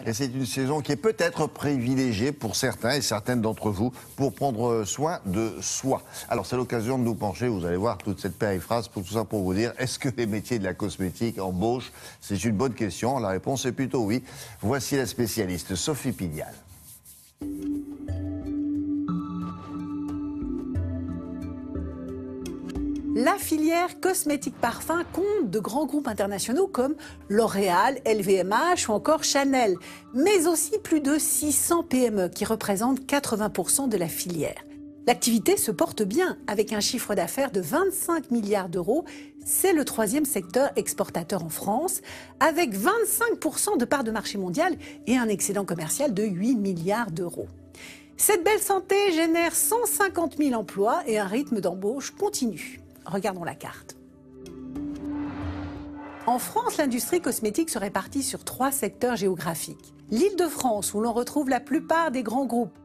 Et c'est une saison qui est peut-être privilégiée pour certains et certaines d'entre vous pour prendre soin de soi. Alors c'est l'occasion de nous pencher, vous allez voir toute cette périphrase, pour tout ça pour vous dire, est-ce que les métiers de la cosmétique embauchent? C'est une bonne question, la réponse est plutôt oui. Voici la spécialiste Sophie Pignal. La filière cosmétique-parfum compte de grands groupes internationaux comme L'Oréal, LVMH ou encore Chanel, mais aussi plus de 600 PME qui représentent 80% de la filière. L'activité se porte bien avec un chiffre d'affaires de 25 milliards d'euros. C'est le troisième secteur exportateur en France, avec 25% de part de marché mondial et un excédent commercial de 8 milliards d'euros. Cette belle santé génère 150 000 emplois et un rythme d'embauche continu. Regardons la carte. En France, l'industrie cosmétique se répartit sur 3 secteurs géographiques. L'Île-de-France, où l'on retrouve la plupart des grands groupes.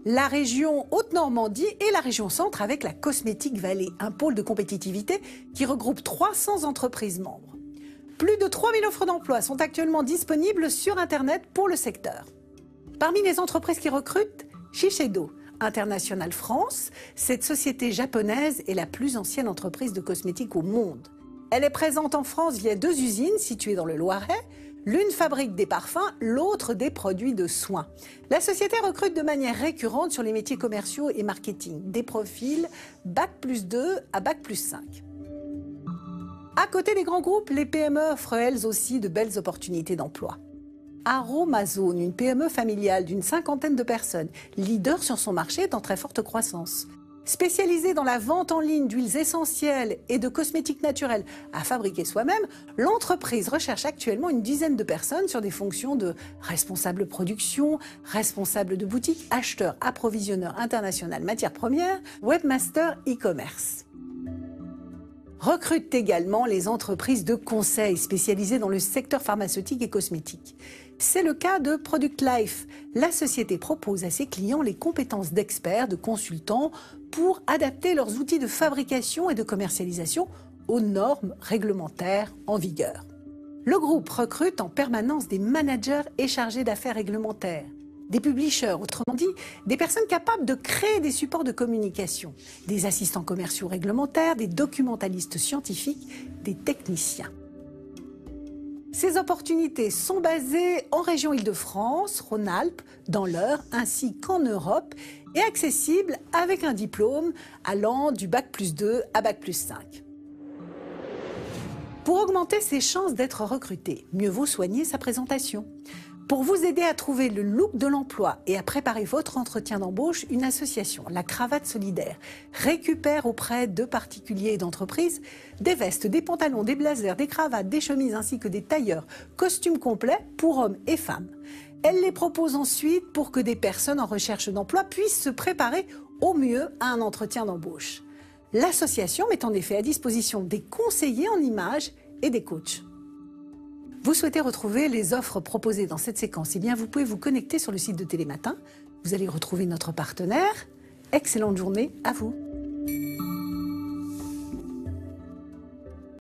La région Haute-Normandie et la région Centre avec la Cosmétique Vallée, un pôle de compétitivité qui regroupe 300 entreprises membres. Plus de 3000 offres d'emploi sont actuellement disponibles sur Internet pour le secteur. Parmi les entreprises qui recrutent, Shiseido International France, cette société japonaise est la plus ancienne entreprise de cosmétiques au monde. Elle est présente en France via 2 usines situées dans le Loiret. L'une fabrique des parfums, l'autre des produits de soins. La société recrute de manière récurrente sur les métiers commerciaux et marketing, des profils Bac+2 à Bac+5. À côté des grands groupes, les PME offrent elles aussi de belles opportunités d'emploi. Aromazone, une PME familiale d'une 50aine de personnes, leader sur son marché, est en très forte croissance. Spécialisée dans la vente en ligne d'huiles essentielles et de cosmétiques naturels à fabriquer soi-même, l'entreprise recherche actuellement une dizaine de personnes sur des fonctions de responsable production, responsable de boutique, acheteur, approvisionneur international matières premières, webmaster e-commerce. Recrutent également les entreprises de conseil spécialisées dans le secteur pharmaceutique et cosmétique. C'est le cas de Product Life. La société propose à ses clients les compétences d'experts, de consultants pour adapter leurs outils de fabrication et de commercialisation aux normes réglementaires en vigueur. Le groupe recrute en permanence des managers et chargés d'affaires réglementaires, des publishers, autrement dit, des personnes capables de créer des supports de communication, des assistants commerciaux réglementaires, des documentalistes scientifiques, des techniciens. Ces opportunités sont basées en région Île-de-France, Rhône-Alpes, dans l'Eure, ainsi qu'en Europe, et accessibles avec un diplôme allant du Bac+2 à Bac+5. Pour augmenter ses chances d'être recruté, mieux vaut soigner sa présentation. Pour vous aider à trouver le look de l'emploi et à préparer votre entretien d'embauche, une association, la Cravate Solidaire, récupère auprès de particuliers et d'entreprises des vestes, des pantalons, des blazers, des cravates, des chemises ainsi que des tailleurs, costumes complets pour hommes et femmes. Elle les propose ensuite pour que des personnes en recherche d'emploi puissent se préparer au mieux à un entretien d'embauche. L'association met en effet à disposition des conseillers en images et des coachs. Vous souhaitez retrouver les offres proposées dans cette séquence? Eh bien, vous pouvez vous connecter sur le site de Télématin. Vous allez retrouver notre partenaire. Excellente journée à vous.